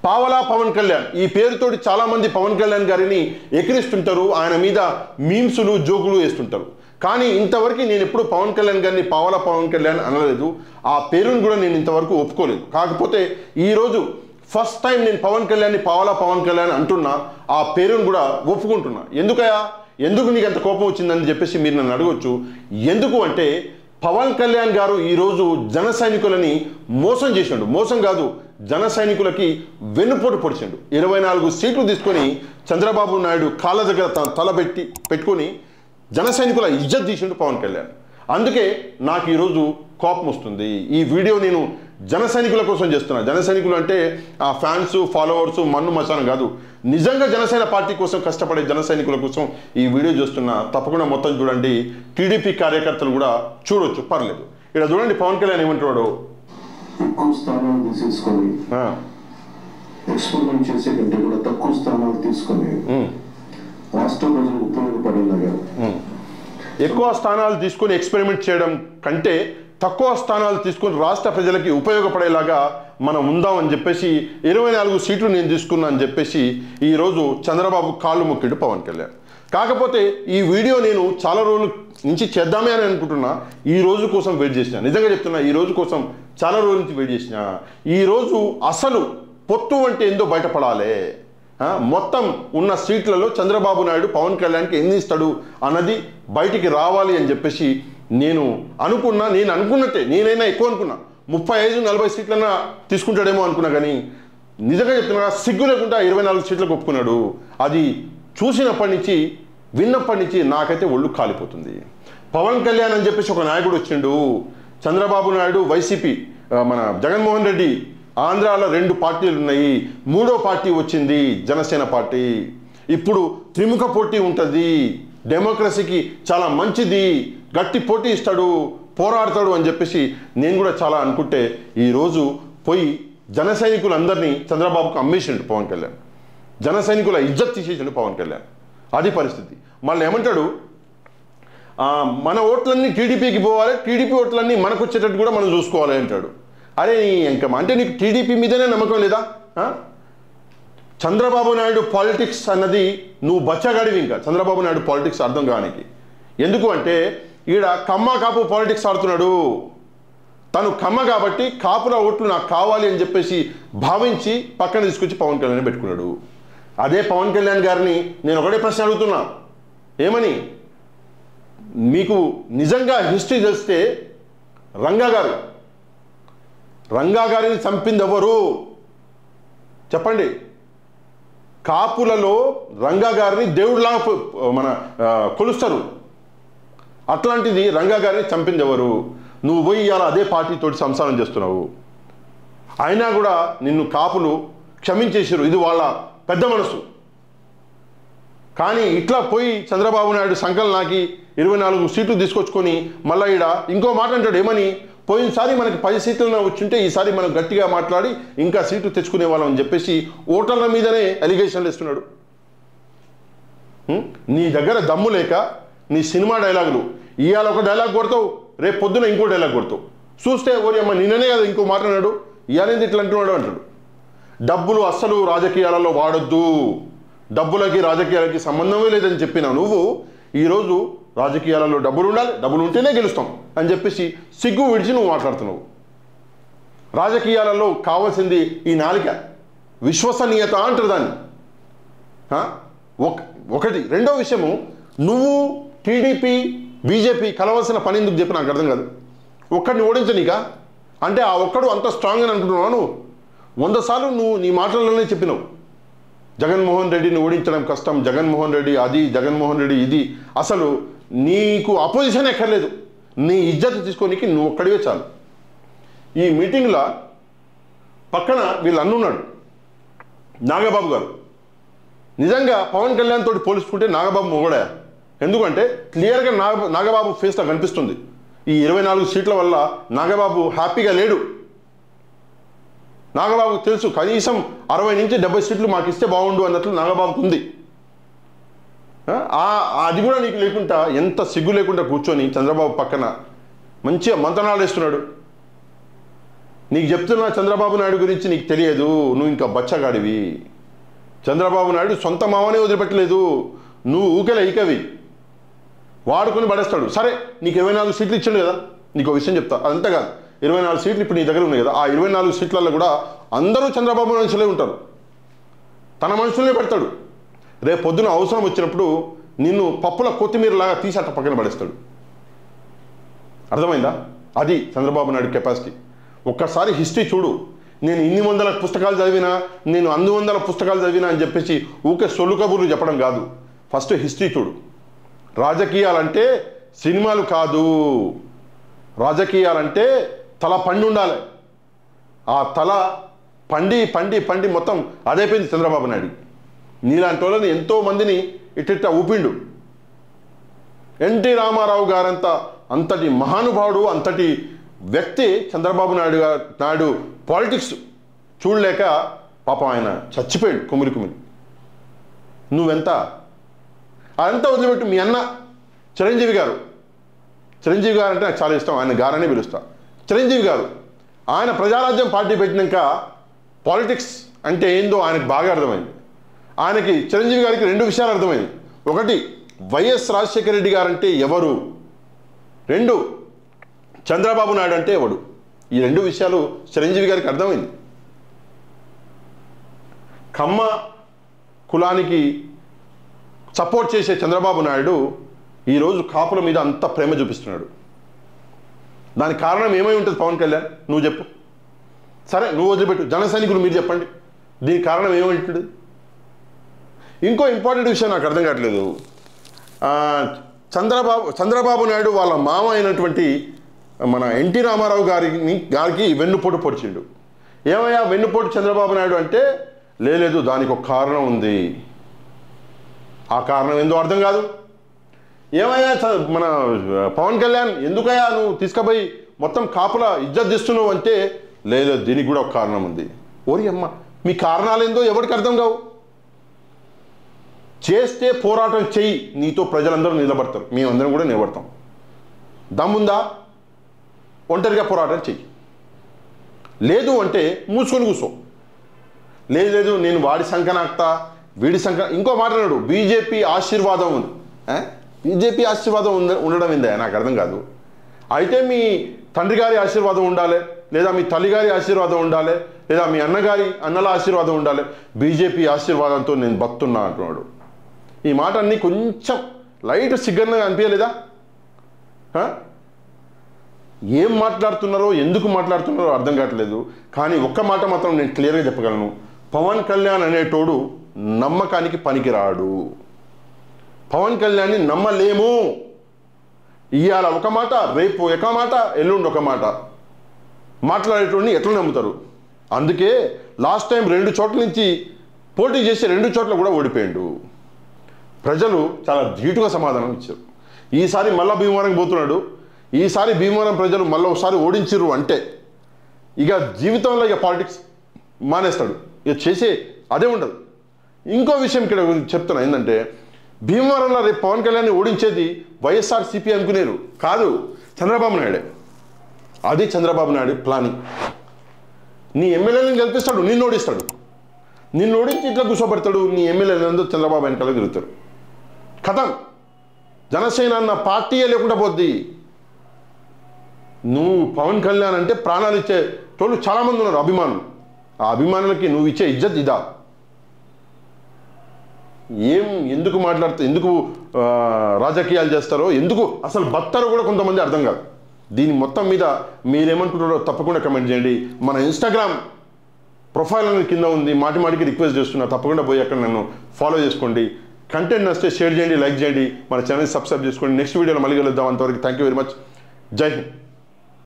పావలా పవన్ కళ్యాణ్ ఈ పేరుతోటి చాలామంది పవన్ కళ్యాణ్ గారిని ఎక్కిరిస్తుంటారు, ఆయన మీద మీమ్సులు జోకులు వేస్తుంటారు. కానీ ఇంతవరకు నేను ఎప్పుడు పవన్ కళ్యాణ్ గారిని పావలా పవన్ కళ్యాణ్ అనలేదు, ఆ పేరును కూడా నేను ఇంతవరకు ఒప్పుకోలేదు. కాకపోతే ఈరోజు ఫస్ట్ టైం నేను పవన్ కళ్యాణ్ని పావలా పవన్ కళ్యాణ్ అంటున్నా, ఆ పేరును కూడా ఒప్పుకుంటున్నా. ఎందుకు నీకు అంత కోపం వచ్చిందని చెప్పేసి మీరు నన్ను అడగొచ్చు. ఎందుకు అంటే పవన్ కళ్యాణ్ గారు ఈరోజు జన సైనికులని మోసం చేసిండు. మోసం కాదు, జన సైనికులకి వెన్నుపోటు పొడిచిండు. 24 సీట్లు తీసుకొని చంద్రబాబు నాయుడు కాళ్ళ దగ్గర తల పెట్టుకొని జన సైనికుల ఇజ్జత్ తీసిండు పవన్ కళ్యాణ్. అందుకే నాకు ఈరోజు కోపం వస్తుంది. ఈ వీడియో నేను జన సైనికుల కోసం చేస్తున్నా. జన సైనికులు అంటే ఆ ఫ్యాన్స్ ఫాలోవర్స్ మన్ను మచానం కాదు, నిజంగా జనసేన పార్టీ కోసం కష్టపడే జన సైనికుల కోసం ఈ వీడియో చేస్తున్నా. తప్పకుండా మొత్తం చూడండి. టీడీపీ కార్యకర్తలు కూడా చూడొచ్చు, పర్లేదు. ఇక్కడ చూడండి పవన్ కళ్యాణ్ ఏమంటున్నాడు. ఎక్కువ స్థానాలు తీసేసుకొని ఎక్స్పెరిమెంట్ చేసే కంటే కూడా తక్కువ స్థానాలు తీసుకొని రాష్ట్ర ప్రజలకు ఉపయోగపడేలాగా, ఎక్కువ స్థానాలు తీసుకొని ఎక్స్పెరిమెంట్ చేయడం కంటే తక్కువ స్థానాలు తీసుకొని రాష్ట్ర ప్రజలకి ఉపయోగపడేలాగా మనం ఉందామని చెప్పేసి 24 సీట్లు నేను తీసుకున్నా అని చెప్పేసి ఈరోజు చంద్రబాబు కాళ్ళు మొక్కిడు పవన్ కళ్యాణ్. కాకపోతే ఈ వీడియో నేను చాలా రోజుల నుంచి చేద్దామే అని అనుకుంటున్నా. ఈ రోజు కోసం వెయిట్ చేసిన, నిజంగా చెప్తున్నా, ఈ రోజు కోసం చాలా రోజుల నుంచి వెయిట్ చేసిన. ఈరోజు అసలు పొత్తు అంటే ఏందో బయటపడాలి. మొత్తం ఉన్న సీట్లలో చంద్రబాబు నాయుడు పవన్ కళ్యాణ్కి ఎన్ని ఇస్తాడు అన్నది బయటికి రావాలి అని చెప్పేసి నేను అనుకున్నట్టే, నేనైనా ఎక్కువ అనుకున్నా, 35-40 సీట్లన్నా తీసుకుంటాడేమో అనుకున్నా. కానీ నిజంగా చెప్తున్నా, సిగ్గు లేకుండా 24 సీట్లకు ఒప్పుకున్నాడు. అది చూసినప్పటి నుంచి విన్నప్పటి నుంచి నాకైతే ఒళ్ళు కాలిపోతుంది. పవన్ కళ్యాణ్ అని చెప్పేసి ఒక నాయకుడు వచ్చిండు. చంద్రబాబు నాయుడు వైసీపీ, మన జగన్మోహన్ రెడ్డి ఆంధ్రాలో 2 పార్టీలు ఉన్నాయి, 3వ పార్టీ వచ్చింది జనసేన పార్టీ. ఇప్పుడు త్రిముఖ పోటీ ఉంటుంది, డెమోక్రసీకి చాలా మంచిది, గట్టి పోటీ ఇస్తాడు, పోరాడతాడు అని చెప్పేసి నేను కూడా చాలా అనుకుంటే ఈరోజు పోయి జన సైనికులందరినీ చంద్రబాబుకు అమ్మేసిండు పవన్ కళ్యాణ్. జన సైనికుల ఇజ్జత్ తీసేసిండు పవన్ కళ్యాణ్. అది పరిస్థితి. మళ్ళీ ఏమంటాడు, మన ఓట్లన్నీ టీడీపీకి పోవాలి, టీడీపీ ఓట్లన్నీ మనకు వచ్చేటట్టు కూడా మనం చూసుకోవాలి అంటాడు. అరే ఇంకా అంటే నీకు టీడీపీ మీదనే నమ్మకం లేదా? చంద్రబాబు నాయుడు పాలిటిక్స్ అన్నది నువ్వు బచ్చగాడివి. ఇంకా చంద్రబాబు నాయుడు పాలిటిక్స్ అర్థం కానికి. ఎందుకు అంటే ఈడ కమ్మ కాపు పాలిటిక్స్ ఆడుతున్నాడు. తను కమ్మ కాబట్టి కాపుల ఓట్లు నాకు కావాలి అని చెప్పేసి భావించి పక్కన తీసుకొచ్చి పవన్ కళ్యాణ్ పెట్టుకున్నాడు. అదే పవన్ కళ్యాణ్ గారిని నేను ఒకటే ప్రశ్న అడుగుతున్నా, ఏమని? మీకు నిజంగా హిస్టరీ తెలిస్తే రంగా గారిని చంపింది ఎవరు చెప్పండి. కాపులలో రంగా గారిని దేవుడిలా మన కొలుస్తారు. అట్లాంటిది రంగా గారిని చంపింది ఎవరు? నువ్వు పోయి ఇవాళ అదే పార్టీతోటి సంసారం చేస్తున్నావు. అయినా కూడా నిన్ను కాపులు క్షమించేసారు, ఇది వాళ్ళ పెద్ద మనసు. కానీ ఇట్లా పోయి చంద్రబాబు నాయుడు సంకల్ నాకి 24 సీట్లు తీసుకొచ్చుకొని మళ్ళీ ఈడ ఇంకో మాట అంటాడు, ఏమని? పోయినసారి మనకి 10 సీట్లను వచ్చుంటే ఈసారి మనం గట్టిగా మాట్లాడి ఇంకా సీట్లు తెచ్చుకునే వాళ్ళం అని చెప్పేసి ఓటర్ల మీదనే అలిగేషన్లు ఇస్తున్నాడు. నీ దగ్గర దమ్ము లేక నీ సినిమా డైలాగులు ఇవాళ ఒక డైలాగ్ కొడతావు, రేపు పొద్దున ఇంకో డైలాగ్ కొడతావు. చూస్తే ఓరి అమ్మ నిన్ననే కదా ఇంకో మాట్లాడాడు, ఇవాళేంది ఇట్లా అంటున్నాడు అంటాడు. డబ్బులు అస్సలు రాజకీయాలలో వాడొద్దు, డబ్బులకి రాజకీయాలకి సంబంధమే లేదని చెప్పినా నువ్వు ఈరోజు రాజకీయాలలో డబ్బులు ఉండాలి, డబ్బులు ఉంటేనే గెలుస్తాం అని చెప్పేసి సిగ్గు విడిచి నువ్వు మాట్లాడుతున్నావు. రాజకీయాలలో కావాల్సింది ఈ నాలిక, విశ్వసనీయత అంటారు దాన్ని. ఒకటి. రెండో విషయము, నువ్వు టీడీపీ బీజేపీ కలవాల్సిన పని ఎందుకు చెప్పి నాకు అర్థం కాదు. ఒక్కడిని ఓడించనీకా? అంటే ఆ ఒక్కడు అంత స్ట్రాంగ్ అని అనుకుంటున్నావు నువ్వు? 100 సార్లు నువ్వు నీ మాటల్లోనే చెప్పినావు, జగన్మోహన్ రెడ్డిని ఓడించడం కష్టం, జగన్మోహన్ రెడ్డి అది, జగన్మోహన్ రెడ్డి ఇది. అసలు నీకు అపోజిషన్ ఎక్కర్లేదు, నీ ఇజ్జత్ తీసుకోనికి నువ్వు ఒక్కడివే చాలు. ఈ మీటింగ్లో పక్కన వీళ్ళు అన్నున్నాడు నాగబాబు గారు. నిజంగా పవన్ కళ్యాణ్ తోటి పోల్చుకుంటే నాగబాబు మొగడా? ఎందుకంటే క్లియర్గా నాగబాబు ఫేస్లో కనిపిస్తుంది. ఈ 24 సీట్ల వల్ల నాగబాబు హ్యాపీగా లేడు. నాగబాబుకు తెలుసు కనీసం 60 నుంచి 70 సీట్లు మాకు ఇస్తే బాగుండు అన్నట్లు నాగబాబుకు ఉంది. అది కూడా నీకు లేకుండా ఎంత సిగ్గు లేకుండా కూర్చొని చంద్రబాబు పక్కన మంచిగా మంతనాలు వేస్తున్నాడు. నీకు చెప్తున్నా చంద్రబాబు నాయుడు గురించి నీకు తెలియదు, నువ్వు ఇంకా బచ్చగాడివి. చంద్రబాబు నాయుడు సొంత మామనే వదిలిపెట్టలేదు, నువ్వు ఊకెల ఈకవి వాడుకొని పడేస్తాడు. సరే నీకు 24 సీట్లు ఇచ్చాడు కదా, నీకు ఒక విషయం చెప్తా, అదంతా కాదు. 24 సీట్లు ఇప్పుడు నీ దగ్గర ఉన్నాయి కదా, ఆ 24 సీట్లలో కూడా అందరూ చంద్రబాబు మనుషులే ఉంటారు, తన మనుషులనే పెడతాడు. రేపు పొద్దున అవసరం వచ్చినప్పుడు నిన్ను పప్పుల కొత్తిమీరలాగా తీసి అట్ట పక్కన పడేస్తాడు. అర్థమైందా? అది చంద్రబాబు నాయుడు కెపాసిటీ. ఒక్కసారి హిస్టరీ చూడు. నేను ఇన్ని వందల పుస్తకాలు చదివినా, నేను అన్ని వందల పుస్తకాలు చదివినా అని చెప్పేసి ఊకే సొల్లు కబుర్లు చెప్పడం కాదు. ఫస్ట్ హిస్టరీ చూడు. రాజకీయాలంటే సినిమాలు కాదు, రాజకీయాలంటే తల పండి ఉండాలి. ఆ తల పండి పండి పండి మొత్తం అదైపోయింది చంద్రబాబు నాయుడు. నీలాంటి వాళ్ళని ఎంతోమందిని ఇట్టిట్ట ఊపిండు. ఎన్టీ రామారావు గారంత అంతటి మహానుభావుడు, అంతటి వ్యక్తి చంద్రబాబు నాయుడు పాలిటిక్స్ చూడలేక పాపం ఆయన చచ్చిపోయాడు కుమిలి కుమిలి. నువ్వెంత అదంతా వదిలిపెట్టు. మీ అన్న చిరంజీవి గారు అంటే నాకు చాలా ఇష్టం, ఆయన గారనే పిలుస్తా. చిరంజీవి గారు ఆయన ప్రజారాజ్యం పార్టీ పెట్టినాక పాలిటిక్స్ అంటే ఏందో ఆయనకు బాగా అర్థమైంది. ఆయనకి చిరంజీవి గారికి 2 విషయాలు అర్థమైంది. ఒకటి, వైఎస్ రాజశేఖర రెడ్డి గారు అంటే ఎవరు, 2 చంద్రబాబు నాయుడు అంటే ఎవడు. ఈ 2 విషయాలు చిరంజీవి గారికి అర్థమైంది. కమ్మ కులానికి సపోర్ట్ చేసే చంద్రబాబు నాయుడు ఈరోజు కాపుల మీద అంత ప్రేమ చూపిస్తున్నాడు. దానికి కారణం ఏమై ఉంటుంది పవన్ కళ్యాణ్? నువ్వు చెప్పు. సరే నువ్వు వదిలిపెట్టు, జన సైనికులు మీరు చెప్పండి, దీనికి కారణం ఏమై ఉంటుంది? ఇంకో ఇంపార్టెంట్ విషయం నాకు అర్థం కావట్లేదు. చంద్రబాబు నాయుడు వాళ్ళ మామ అయినటువంటి మన ఎన్టీ రామారావు గారికి వెన్నుపోటు పొడిచిండు. ఏమయ్యా వెన్నుపోటు చంద్రబాబు నాయుడు అంటే, లేదు దానికి ఒక కారణం ఉంది. ఆ కారణం ఏందో అర్థం కాదు. ఏమయ్యా మన పవన్ కళ్యాణ్ ఎందుకయ్యా నువ్వు తీసుకుపోయి మొత్తం కాపుల ఇజ్జత్ తీస్తున్నావు అంటే, లేదు దీనికి కూడా ఒక కారణం ఉంది. ఓరి అమ్మ, మీ కారణాలు ఏందో ఎవరికి అర్థం కావు. చేస్తే పోరాటం చెయ్యి, నీతో ప్రజలందరూ నిలబడతారు, మేమందరం కూడా నిలబడతాం. దమ్ముందా? ఒంటరిగా పోరాటం చెయ్యి. లేదు అంటే మూసుకొని కూర్చో. లేదు నేను వాడి సంకనాక్తా, వీడి ఇంకో మాట్లాడు, బీజేపీ ఆశీర్వాదం ఉంది. బీజేపీ ఆశీర్వాదం ఉండడం ఏందా? నాకు అర్థం కాదు. అయితే మీ తండ్రి గారి ఆశీర్వాదం ఉండాలి, లేదా మీ తల్లిగారి ఆశీర్వాదం ఉండాలి, లేదా మీ అన్నల ఆశీర్వాదం ఉండాలి. బీజేపీ ఆశీర్వాదంతో నేను బతున్నా అంటున్నాడు. ఈ మాట అన్నీ కొంచెం లైట్ సిగ్గర్గా అనిపించలేదా? ఏం మాట్లాడుతున్నారో, ఎందుకు మాట్లాడుతున్నారో అర్థం కావట్లేదు. కానీ ఒక్క మాట మాత్రం నేను క్లియర్గా చెప్పగలను, పవన్ కళ్యాణ్ అనేటోడు నమ్మకానికి పనికిరాడు. పవన్ కళ్యాణ్ని నమ్మలేము. ఇవాళ ఒక మాట, రేపు ఒక మాట, ఎల్లుండి ఒక మాట మాట్లాడేటోడిని ఎట్లా నమ్ముతారు? అందుకే లాస్ట్ టైం 2 చోట్ల నుంచి పోటీ చేసి 2 చోట్ల కూడా ఓడిపోయాడు. ప్రజలు చాలా ధీటుగా సమాధానం ఇచ్చారు. ఈసారి మళ్ళా భీమవరంకి పోతున్నాడు. ఈసారి భీమవరం ప్రజలు మళ్ళీ ఒకసారి ఓడించిర్రు అంటే ఇక జీవితంలో ఇక పాలిటిక్స్ మానేస్తాడు, ఇక చేసే అదే ఉండదు. ఇంకో విషయం ఇక్కడ చెప్తున్నా ఏంటంటే, భీమవరంలో రేపు పవన్ కళ్యాణ్ని ఓడించేది వైఎస్ఆర్సీపీ అనుకునేరు కాదు, చంద్రబాబు నాయుడే. అది చంద్రబాబు నాయుడు ప్లానింగ్. నీ ఎమ్మెల్యేలను గెలిపిస్తాడు, నిన్ను ఓడిస్తాడు, నిన్ను ఓడించి ఇట్లా కూర్చోబెడతాడు. నీ ఎమ్మెల్యేలందరూ చంద్రబాబు వెనకాల తిరుగుతారు. కథం. జనసేన అన్న పార్టీయే లేకుండా పోద్ది. నువ్వు పవన్ కళ్యాణ్ అంటే ప్రాణాలు ఇచ్చే తోళ్ళు చాలామంది ఉన్నారు అభిమానులు. ఆ అభిమానులకి నువ్వు ఇచ్చే ఇజ్జత్ ఇదా? ఎందుకు మాట్లాడుతూ, ఎందుకు రాజకీయాలు చేస్తారో, ఎందుకు అసలు బత్తారో కూడా కొంతమంది అర్థం కాదు. దీని మొత్తం మీద మీరేమనుకుంటారో తప్పకుండా కమెంట్ చేయండి. మన ఇన్స్టాగ్రామ్ ప్రొఫైల్ అనేది కింద ఉంది, మాటికి రిక్వెస్ట్ చేస్తున్నా, తప్పకుండా పోయి అక్కడ నన్ను ఫాలో చేసుకోండి. కంటెంట్ నచ్చితే షేర్ చేయండి, లైక్ చేయండి, మన ఛానల్ సబ్స్క్రైబ్ చేసుకోండి. నెక్స్ట్ వీడియోలో మళ్ళీ కలుద్దాం. అంతవరకు థ్యాంక్ యూ వెరీ మచ్. జై హింద్.